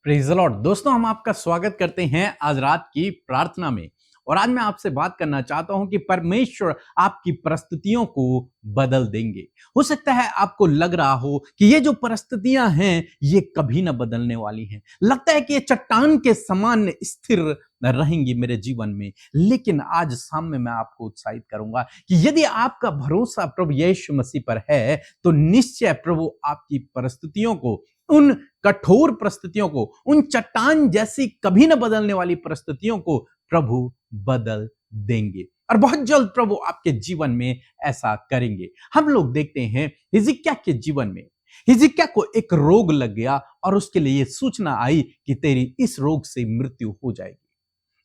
Praise the Lord. दोस्तों, हम आपका स्वागत करते हैं आज रात की प्रार्थना में। और आज मैं आपसे बात करना चाहता हूं कि परमेश्वर आपकी परिस्थितियों को बदल देंगे। हो सकता है आपको लग रहा हो कि ये जो परिस्थितियां हैं ये कभी ना बदलने वाली हैं। लगता है कि ये चट्टान के समान स्थिर रहेंगी मेरे जीवन में। लेकिन आज शाम में मैं आपको उत्साहित करूंगा कि यदि आपका भरोसा प्रभु यीशु मसीह पर है तो निश्चय प्रभु आपकी परिस्थितियों को, उन कठोर परिस्थितियों को, उन चट्टान जैसी कभी न बदलने वाली परिस्थितियों को प्रभु बदल देंगे। और बहुत जल्द प्रभु आपके जीवन में ऐसा करेंगे। हम लोग देखते हैं हिजकिय्याह के जीवन में, हिजकिय्याह को एक रोग लग गया और उसके लिए सूचना आई कि तेरी इस रोग से मृत्यु हो जाएगी।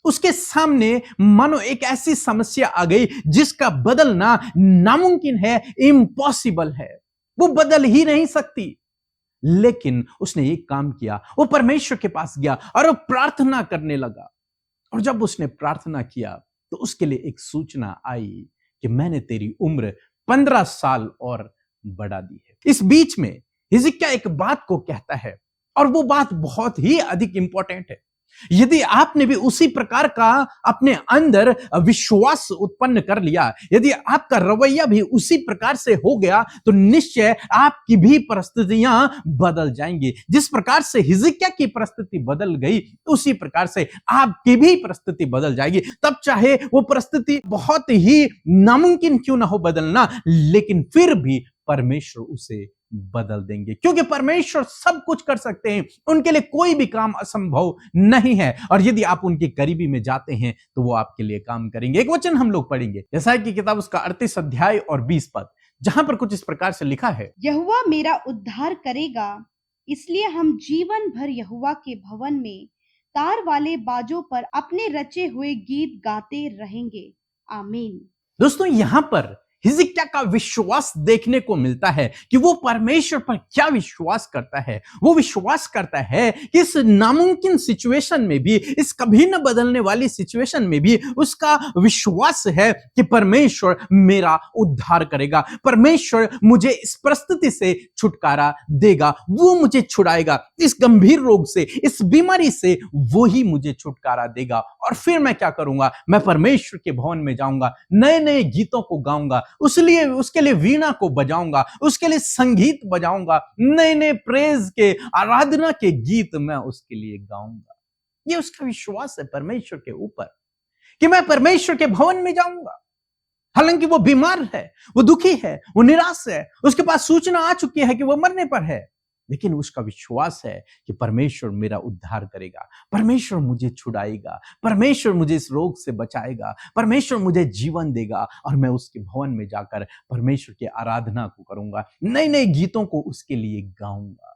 उसके सामने मानो एक ऐसी समस्या आ गई जिसका बदलना नामुमकिन है, इम्पॉसिबल है, वो बदल ही नहीं सकती। लेकिन उसने एक काम किया, वो परमेश्वर के पास गया और वो प्रार्थना करने लगा। और जब उसने प्रार्थना किया तो उसके लिए एक सूचना आई कि मैंने तेरी उम्र 15 साल और बढ़ा दी है। इस बीच में हिजकिय्याह एक बात को कहता है और वो बात बहुत ही अधिक इंपॉर्टेंट है। यदि आपने भी उसी प्रकार का अपने अंदर विश्वास उत्पन्न कर लिया, यदि आपका रवैया भी उसी प्रकार से हो गया तो निश्चय आपकी भी परिस्थितियां बदल जाएंगी। जिस प्रकार से हिजकिय्याह की परिस्थिति बदल गई उसी प्रकार से आपकी भी परिस्थिति बदल जाएगी। तब चाहे वो परिस्थिति बहुत ही नामुमकिन क्यों ना हो बदलना, लेकिन फिर भी परमेश्वर उसे बदल देंगे, क्योंकि परमेश्वर सब कुछ कर सकते हैं। उनके लिए कोई भी काम असंभव नहीं है। और यदि आप उनके करीबी में जाते हैं तो वो आपके लिए काम करेंगे। एक वचन हम लोग पढ़ेंगे, यशायाह की किताब उसका 38 अध्याय और 20 पद, जहां पर कुछ इस प्रकार से लिखा है, यहोवा मेरा उद्धार करेगा, इसलिए हम जीवन भर यहोवा के भवन में तार वाले बाजों पर अपने रचे हुए गीत गाते रहेंगे। आमीन। दोस्तों, यहां पर हिजकिय्याह का विश्वास देखने को मिलता है कि वो परमेश्वर पर क्या विश्वास करता है। वो विश्वास करता है कि इस नामुमकिन सिचुएशन में भी, इस कभी न बदलने वाली सिचुएशन में भी उसका विश्वास है कि परमेश्वर मेरा उद्धार करेगा, परमेश्वर मुझे इस परिस्थिति से छुटकारा देगा, वो मुझे छुड़ाएगा इस गंभीर रोग से, इस बीमारी से, वो ही मुझे छुटकारा देगा। और फिर मैं क्या करूंगा? मैं परमेश्वर के भवन में जाऊंगा, नए नए गीतों को गाऊंगा, उसके लिए वीणा को बजाऊंगा, उसके लिए संगीत बजाऊंगा, नए नए प्रेज के, आराधना के गीत मैं उसके लिए गाऊंगा। ये उसका विश्वास है परमेश्वर के ऊपर कि मैं परमेश्वर के भवन में जाऊंगा। हालांकि वो बीमार है, वो दुखी है, वो निराश है, उसके पास सूचना आ चुकी है कि वो मरने पर है, लेकिन उसका विश्वास है कि परमेश्वर मेरा उद्धार करेगा, परमेश्वर मुझे छुड़ाएगा, परमेश्वर मुझे इस रोग से बचाएगा, परमेश्वर मुझे जीवन देगा और मैं उसके भवन में जाकर परमेश्वर की आराधना को करूंगा, नए नए गीतों को उसके लिए गाऊंगा।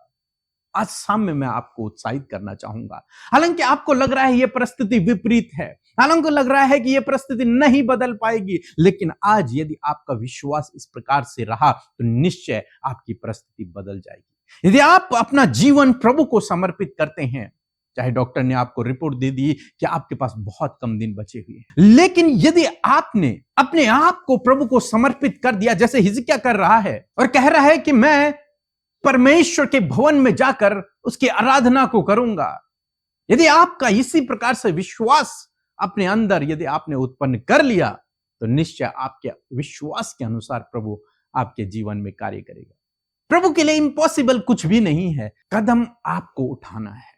आज शाम में मैं आपको उत्साहित करना चाहूंगा। हालांकि आपको लग रहा है यह परिस्थिति विपरीत है, हालांकि लग रहा है कि यह परिस्थिति नहीं बदल पाएगी, लेकिन आज यदि आपका विश्वास इस प्रकार से रहा तो निश्चय आपकी परिस्थिति बदल जाएगी। यदि आप अपना जीवन प्रभु को समर्पित करते हैं, चाहे डॉक्टर ने आपको रिपोर्ट दे दी कि आपके पास बहुत कम दिन बचे हुए हैं, लेकिन यदि आपने अपने आप को प्रभु को समर्पित कर दिया, जैसे हिजकिय्याह कर रहा है और कह रहा है कि मैं परमेश्वर के भवन में जाकर उसकी आराधना को करूंगा, यदि आपका इसी प्रकार से विश्वास अपने अंदर यदि आपने उत्पन्न कर लिया तो निश्चय आपके विश्वास के अनुसार प्रभु आपके जीवन में कार्य करेगा। प्रभु के लिए इम्पॉसिबल कुछ भी नहीं है। कदम आपको उठाना है।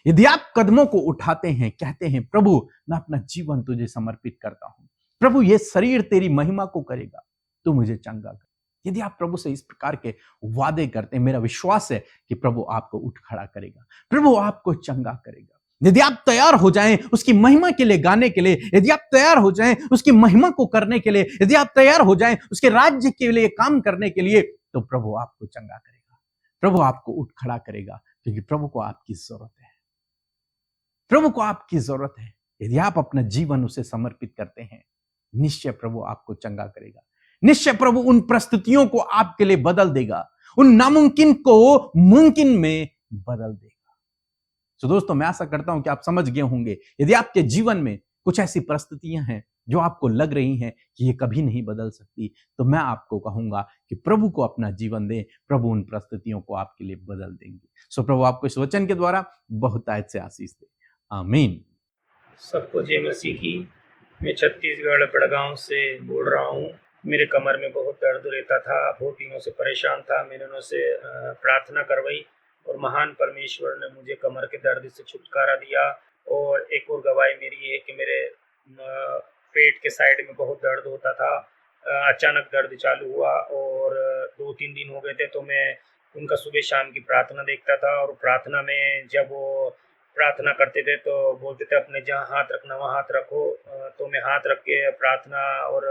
यदि आप कदमों को उठाते हैं, कहते हैं प्रभु मैं अपना जीवन तुझे समर्पित करता हूं, प्रभु ये शरीर तेरी महिमा को करेगा, तू मुझे चंगा कर। यदि आप प्रभु से इस प्रकार के वादे करते हैं, मेरा विश्वास है कि प्रभु आपको उठ खड़ा करेगा, प्रभु आपको चंगा करेगा। यदि आप तैयार हो जाएं उसकी महिमा के लिए गाने के लिए, यदि आप तैयार हो जाएं उसकी महिमा को करने के लिए, यदि आप तैयार हो जाएं उसके राज्य के लिए काम करने के लिए, तो प्रभु आपको चंगा करेगा, प्रभु आपको उठ खड़ा करेगा, क्योंकि प्रभु को आपकी जरूरत है, प्रभु को आपकी जरूरत है। यदि आप अपना जीवन उसे समर्पित करते हैं, निश्चय प्रभु आपको चंगा करेगा, निश्चय प्रभु उन परिस्थितियों को आपके लिए बदल देगा, उन नामुमकिन को मुमकिन में बदल देगा। तो दोस्तों, मैं आशा करता हूं कि आप समझ गए होंगे। यदि आपके जीवन में कुछ ऐसी परिस्थितियां हैं जो आपको लग रही हैं कि ये कभी नहीं बदल सकती, तो मैं आपको कहूंगा कि प्रभु को अपना जीवन दें, प्रभु उन परिस्थितियों को आपके लिए बदल देंगे। सो प्रभु आपको इस वचन के द्वारा बहुतायत से आशीष दे। आमीन। सबको जय मसीह की। मैं छत्तीसगढ़ बड़गांव से बोल रहा हूँ। मेरे कमर में बहुत दर्द रहता था, बहुत दिनों से परेशान था। मैंने उनसे प्रार्थना करवाई और महान परमेश्वर ने मुझे कमर के दर्द से छुटकारा दिया। और एक और गवाही मेरी है कि मेरे पेट के साइड में बहुत दर्द होता था। अचानक दर्द चालू हुआ और 2-3 दिन हो गए थे। तो मैं उनका सुबह शाम की प्रार्थना देखता था और प्रार्थना में जब वो प्रार्थना करते थे तो बोलते थे अपने जहाँ हाथ रखना वहाँ हाथ रखो। तो मैं हाथ रख के प्रार्थना और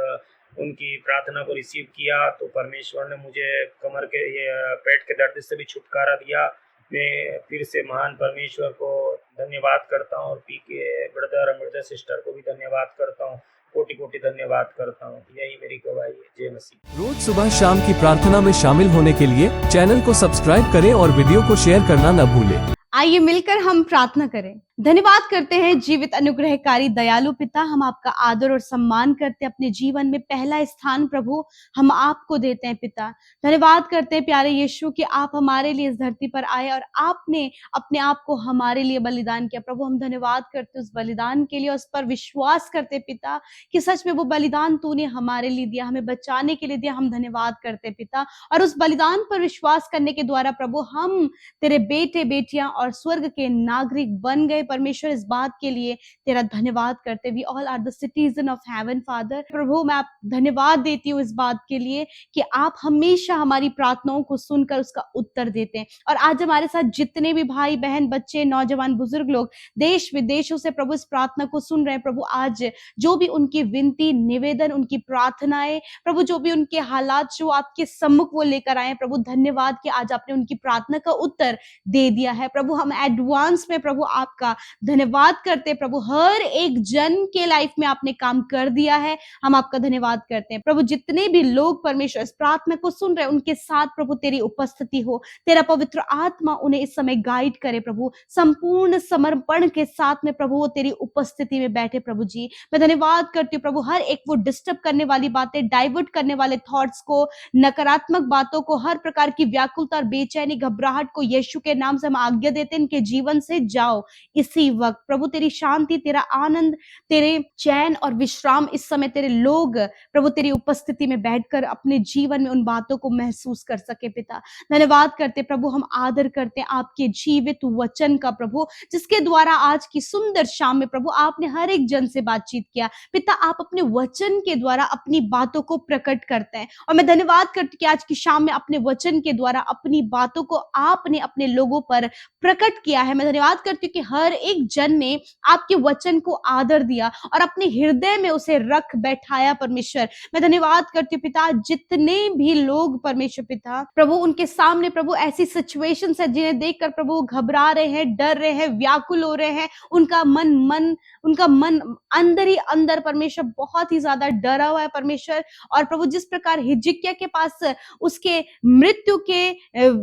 उनकी प्रार्थना को रिसीव किया तो परमेश्वर ने मुझे कमर के ये पेट के दर्द से भी छुटकारा दिया। मैं फिर से महान परमेश्वर को धन्यवाद करता हूँ और पी के ब्रदर और ब्रदर सिस्टर को भी धन्यवाद करता हूँ। कोटि कोटि धन्यवाद करता हूँ। यही मेरी गवाही है। जय मसीह। रोज सुबह शाम की प्रार्थना में शामिल होने के लिए चैनल को सब्सक्राइब करें और वीडियो को शेयर करना न भूलें। आइए मिलकर हम प्रार्थना करें। धन्यवाद करते हैं जीवित अनुग्रहकारी दयालु पिता, हम आपका आदर और सम्मान करते हैं। अपने जीवन में पहला स्थान प्रभु हम आपको देते हैं पिता। धन्यवाद करते हैं प्यारे यीशु कि आप हमारे लिए इस धरती पर आए और आपने अपने आप को हमारे लिए बलिदान किया। प्रभु हम धन्यवाद करते उस बलिदान के लिए, उस पर विश्वास करते पिता कि सच में वो बलिदान तूने हमारे लिए दिया, हमें बचाने के लिए दिया। हम धन्यवाद करते पिता और उस बलिदान पर विश्वास करने के द्वारा प्रभु हम तेरे बेटे बेटियां और स्वर्ग के नागरिक बन गए। परमेश्वर इस बात के लिए तेरा धन्यवाद करते। We all are the citizen of heaven father. प्रभु मैं आप धन्यवाद देती हूँ इस बात के लिए कि आप हमेशा हमारी प्रार्थनाओं को सुनकर उसका उत्तर देते हैं। और आज हमारे साथ जितने भी भाई बहन बच्चे नौजवान बुजुर्ग लोग देश विदेशों से प्रभु इस प्रार्थना को सुन रहे हैं, प्रभु आज जो भी उनकी विनती निवेदन उनकी प्रार्थनाएं प्रभु जो भी उनके हालात जो आपके सम्मुख वो लेकर आए, प्रभु धन्यवाद कि आज आपने उनकी प्रार्थना का उत्तर दे दिया है। प्रभु हम एडवांस में प्रभु आपका धन्यवाद करते। प्रभु हर एक जन के लाइफ में आपने काम कर दिया है, हम आपका धन्यवाद करते हैं। प्रभु जितने भी लोग परमेश्वर इस प्रार्थना को सुन रहे हैं उनके साथ प्रभु तेरी उपस्थिति हो, तेरा पवित्र आत्मा उन्हें इस समय गाइड करे। प्रभु संपूर्ण समर्पण के साथ में प्रभु वो तेरी उपस्थिति में बैठे। प्रभु जी मैं धन्यवाद करती हूँ प्रभु हर एक वो डिस्टर्ब करने वाली बातें, डाइवर्ट करने वाले थॉट्स को, नकारात्मक बातों को, हर प्रकार की व्याकुलता और बेचैनी घबराहट को यीशु के नाम से हम आज्ञा देते हैं इनके जीवन से जाओ इसी वक्त। प्रभु तेरी शांति, तेरा आनंद, तेरे चैन और विश्राम इस समय तेरे लोग प्रभु तेरी उपस्थिति में बैठकर अपने जीवन में उन बातों को महसूस कर सके। पिता धन्यवाद करते प्रभु, हम आदर करते हैं आपके जीवित वचन का प्रभु, जिसके द्वारा आज की सुंदर शाम में प्रभु आपने हर एक जन से बातचीत किया। पिता आप अपने वचन के द्वारा अपनी बातों को प्रकट करते हैं और मैं धन्यवाद करती कि आज की शाम में अपने वचन के द्वारा अपनी बातों को आपने अपने लोगों पर प्रकट किया है। मैं धन्यवाद करती हूँ कि हर एक जन ने आपके वचन को आदर दिया और अपने हृदय में उसे रख बैठाया। परमेश्वर मैं धन्यवाद करती हूँ पिता, जितने भी लोग परमेश्वर पिता प्रभु उनके सामने प्रभु ऐसी सिचुएशंस है जिन्हें देखकर प्रभु घबरा रहे हैं, डर रहे हैं, व्याकुल हो रहे हैं, उनका मन अंदर ही अंदर परमेश्वर बहुत ही ज्यादा डरा हुआ है परमेश्वर। और प्रभु जिस प्रकार हिजकिय्याह के पास उसके मृत्यु के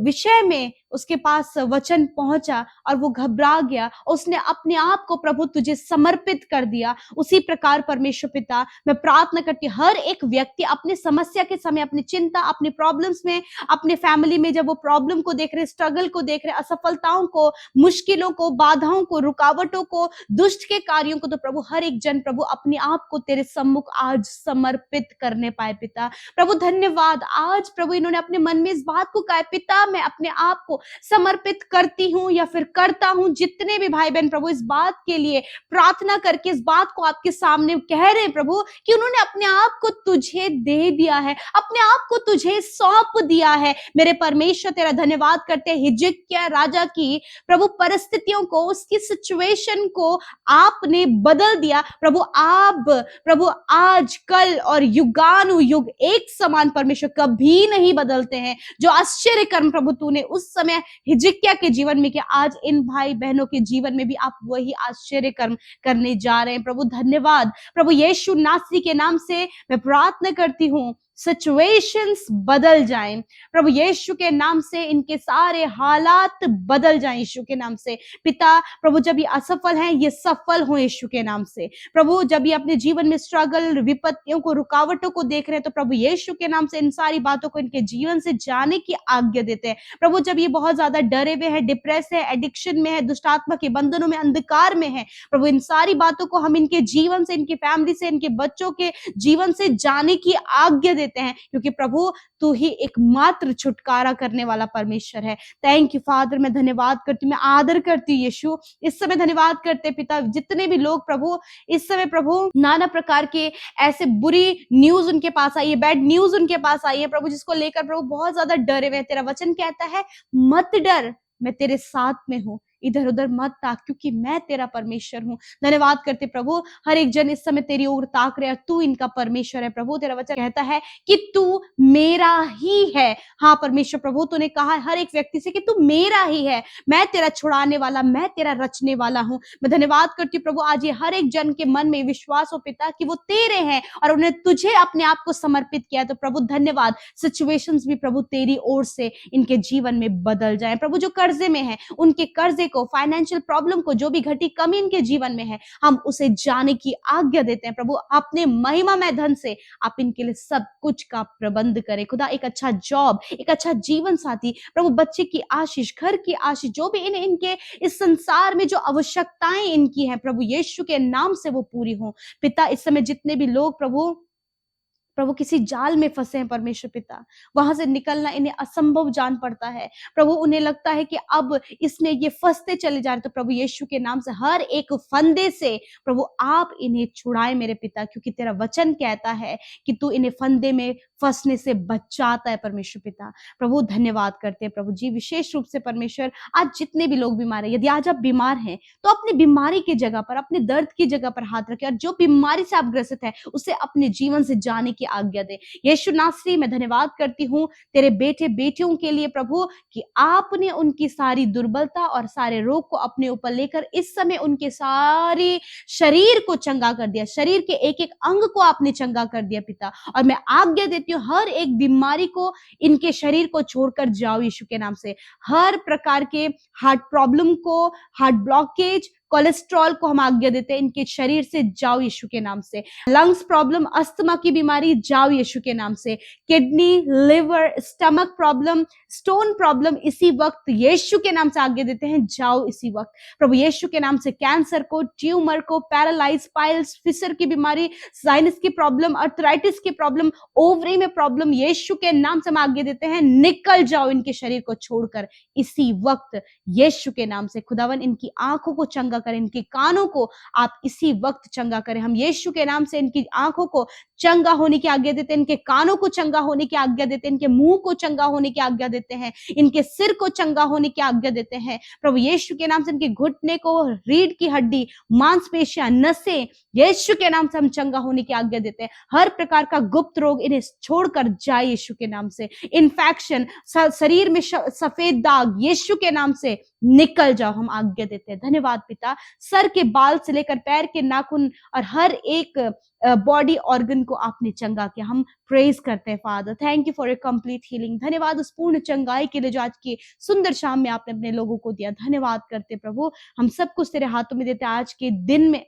विषय में उसके पास वचन पहुंचा और वो घबरा गया, उसने अपने आप को प्रभु तुझे समर्पित कर दिया, उसी प्रकार परमेश्वर पिता मैं प्रार्थना करती हूँ हर एक व्यक्ति अपने समस्या के समय, अपनी चिंता, अपने प्रॉब्लम्स में, अपने फैमिली में जब वो प्रॉब्लम को देख रहे, स्ट्रगल को देख रहे, असफलताओं को, मुश्किलों को, बाधाओं को, रुकावटों को, दुष्ट के कार्यों को, तो प्रभु हर एक जन प्रभु अपने आप को तेरे सम्मुख आज समर्पित करने पाए। पिता प्रभु धन्यवाद, आज प्रभु इन्होंने अपने मन में इस बात को कहा, पिता मैं अपने आप को समर्पित करती हूँ या फिर करता हूँ। जितने भी भाई बहन प्रभु इस बात के लिए प्रार्थना करके इस बात को आपके सामने कह रहे हैं प्रभु कि उन्होंने अपने आप को तुझे दे दिया है, अपने आप को तुझे सौंप दिया है। मेरे परमेश्वर तेरा धन्यवाद करते हैं हिजकिय्याह राजा की प्रभु परिस्थितियों को, उसकी सिचुएशन को आपने बदल दिया। प्रभु आप प्रभु आज कल और युगानुयुग एक समान परमेश्वर कभी नहीं बदलते हैं। जो आश्चर्य कर्म प्रभु तूने उस समय हिजकिय्याह के जीवन में किया, आज इन भाई बहनों के जीवन में भी आप वही आश्चर्य कर्म करने जा रहे हैं। प्रभु धन्यवाद, प्रभु यीशु नासरी के नाम से मैं प्रार्थना करती हूँ, सिचुएशंस बदल जाएं प्रभु यीशु के नाम से, इनके सारे हालात बदल जाएं यीशु के नाम से। पिता प्रभु जब ये असफल हैं ये सफल हो यीशु के नाम से। प्रभु जब ये अपने जीवन में स्ट्रगल, विपत्तियों को, रुकावटों को देख रहे हैं तो प्रभु यीशु के नाम से इन सारी बातों को इनके जीवन से जाने की आज्ञा देते हैं। प्रभु जब ये बहुत ज्यादा डरे हुए हैं, डिप्रेस है, एडिक्शन में है, दुष्टात्मा के बंधनों में, अंधकार में है, प्रभु इन सारी बातों को हम इनके जीवन से, इनकी फैमिली से, इनके बच्चों के जीवन से जाने की आज्ञा देते हैं, क्योंकि प्रभु तू ही एकमात्र छुटकारा करने वाला परमेश्वर है। थैंक यू फादर, मैं धन्यवाद करती हूँ, मैं आदर करती हूँ यीशु। इस समय धन्यवाद करते पिता, जितने भी लोग प्रभु इस समय प्रभु नाना प्रकार के ऐसे बुरी न्यूज उनके पास आई है, बैड न्यूज उनके पास आई है प्रभु, जिसको लेकर प्रभु बहुत ज्यादा डरे हुए हैं। तेरा वचन कहता है मत डर, मैं तेरे साथ में हूँ, इधर उधर मत ताक, क्योंकि मैं तेरा परमेश्वर हूँ। धन्यवाद करते प्रभु, हर एक जन इस समय तेरी ओर ताक रहे, तू इनका परमेश्वर है प्रभु। तेरा वचन कहता है कि तू मेरा ही है। हाँ परमेश्वर प्रभु, तूने कहा है हर एक व्यक्ति से कि तू मेरा ही है, मैं तेरा छुड़ाने वाला, मैं तेरा रचने वाला हूँ। मैं धन्यवाद करती हूँ प्रभु, आज ये हर एक जन के मन में विश्वास हो पिता कि वो तेरे हैं और उन्हें तुझे अपने आप को समर्पित किया। तो प्रभु धन्यवाद, सिचुएशंस भी प्रभु तेरी ओर से इनके जीवन में बदल जाए प्रभु। जो कर्जे में है उनके कर्जे को, फाइनेंशियल प्रॉब्लम को, जो भी घटी कमी इनके जीवन में है, हम उसे जाने की आज्ञा देते हैं प्रभु। अपने महिमामय धन से आप इनके लिए सब कुछ का प्रबंध करें खुदा। एक अच्छा जॉब, एक अच्छा जीवन साथी प्रभु, बच्चे की आशीष, घर की आशीष, जो भी इनके इस संसार में जो आवश्यकताएं इनकी हैं प्रभु यीशु के नाम से वो पूरी हो पिता। इस समय जितने भी लोग प्रभु किसी जाल में फंसे हैं परमेश्वर पिता, वहां से निकलना इन्हें असंभव जान पड़ता है प्रभु। उन्हें लगता है कि अब इसमें ये फंसते चले जा रहे, तो प्रभु यीशु के नाम से हर एक फंदे से प्रभु आप इन्हें छुड़ाए मेरे पिता, क्योंकि तेरा वचन कहता है कि तू इन्हें फंदे में फंसने से बचाता है परमेश्वर पिता। प्रभु धन्यवाद करते हैं प्रभु जी, विशेष रूप से परमेश्वर आज जितने भी लोग बीमार हैं, यदि आज आप बीमार हैं तो अपनी बीमारी की जगह पर, अपने दर्द की जगह पर हाथ रखें और जो बीमारी से आप ग्रसित है उसे अपने जीवन से जाने की आज्ञा दे। यीशु नासरी, मैं धन्यवाद करती हूँ तेरे बेटे बेटियों के लिए प्रभु कि आपने उनकी सारी दुर्बलता और सारे रोग को अपने ऊपर लेकर इस समय उनके सारे शरीर को चंगा कर दिया, शरीर के एक एक अंग को आपने चंगा कर दिया पिता। और मैं आज्ञा देती हूँ हर एक बीमारी को इनके शरीर को छोड़कर जाओ यीशु के नाम से। हर प्रकार के हार्ट प्रॉब्लम को, हार्ट ब्लॉकेज, कोलेस्ट्रॉल को हम आज्ञा देते हैं इनके शरीर से जाओ यीशु के नाम से। लंग्स प्रॉब्लम, अस्थमा की बीमारी जाओ यीशु के नाम से। Kidney, liver, stomach problem, stone problem इसी वक्त यीशु के नाम से आज्ञा देते हैं जाओ इसी वक्त प्रभु यीशु के नाम से। कैंसर को, ट्यूमर को, पैरालाइज, पाइल्स, फिशर की बीमारी, साइनस की प्रॉब्लम, अर्थराइटिस की प्रॉब्लम, ओवरी में प्रॉब्लम, यीशु के नाम से हम आज्ञा देते हैं निकल जाओ इनके शरीर को छोड़कर इसी वक्त यीशु के नाम से। खुदावन इनकी आंखों को चंगा करें, इनके कानों को आप इसी वक्त चंगा करें। हम यीशु के नाम से इनकी आंखों को चंगा होने की आज्ञा देते हैं, इनके कानों को चंगा होने की आज्ञा देते हैं, इनके मुंह को चंगा होने की आज्ञा देते हैं, इनके सिर को चंगा होने की आज्ञा देते हैं प्रभु यीशु के नाम से। इनके घुटने को, रीढ़ की हड्डी, मांसपेशियां, नसें यीशु के नाम से हम चंगा होने की आज्ञा देते हैं। हर प्रकार का गुप्त रोग इन्हें छोड़कर जाए यीशु के नाम से। इन्फेक्शन, शरीर में सफेद दाग यीशु के नाम से निकल जाओ हम आज्ञा देते हैं। धन्यवाद पिता, सर के बाल से लेकर पैर के नाखून और हर एक बॉडी ऑर्गन को आपने चंगा किया, हम प्रेज करते हैं father. Thank you for your complete healing. धन्यवाद उस पूर्ण चंगाई के लिए जो आज की सुंदर शाम में आपने अपने लोगों को दिया। धन्यवाद करते प्रभु, हम सब कुछ तेरे हाथों में देते हैं। आज के दिन में,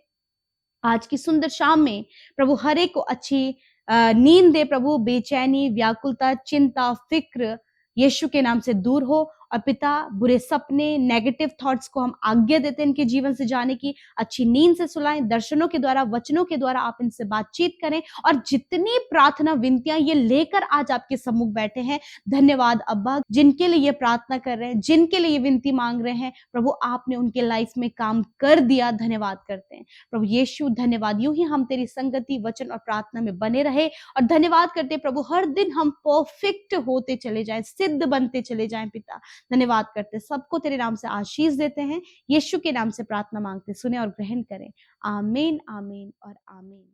आज की सुंदर शाम में प्रभु हर एक को अच्छी नींद दे प्रभु, बेचैनी, व्याकुलता, चिंता, फिक्र यीशु के नाम से दूर हो। और पिता बुरे सपने, नेगेटिव थॉट्स को हम आज्ञा देते हैं इनके जीवन से जाने की। अच्छी नींद से सुलाएं, दर्शनों के द्वारा, वचनों के द्वारा आप इनसे बातचीत करें। और जितनी प्रार्थना विनतियां ये लेकर आज आपके सम्मुख बैठे हैं, धन्यवाद अब्बा, जिनके लिए ये प्रार्थना कर रहे हैं, जिनके लिए ये विनती मांग रहे हैं प्रभु, आपने उनके लाइफ में काम कर दिया। धन्यवाद करते हैं प्रभु यीशु, धन्यवाद। यूं ही हम तेरी संगति, वचन और प्रार्थना में बने रहे। और धन्यवाद करते हैं प्रभु, हर दिन हम परफेक्ट होते चले जाएं, सिद्ध बनते चले जाएं पिता। धन्यवाद करते, सबको तेरे नाम से आशीष देते हैं। यीशु के नाम से प्रार्थना मांगते, सुने और ग्रहण करें। आमीन, आमीन और आमीन।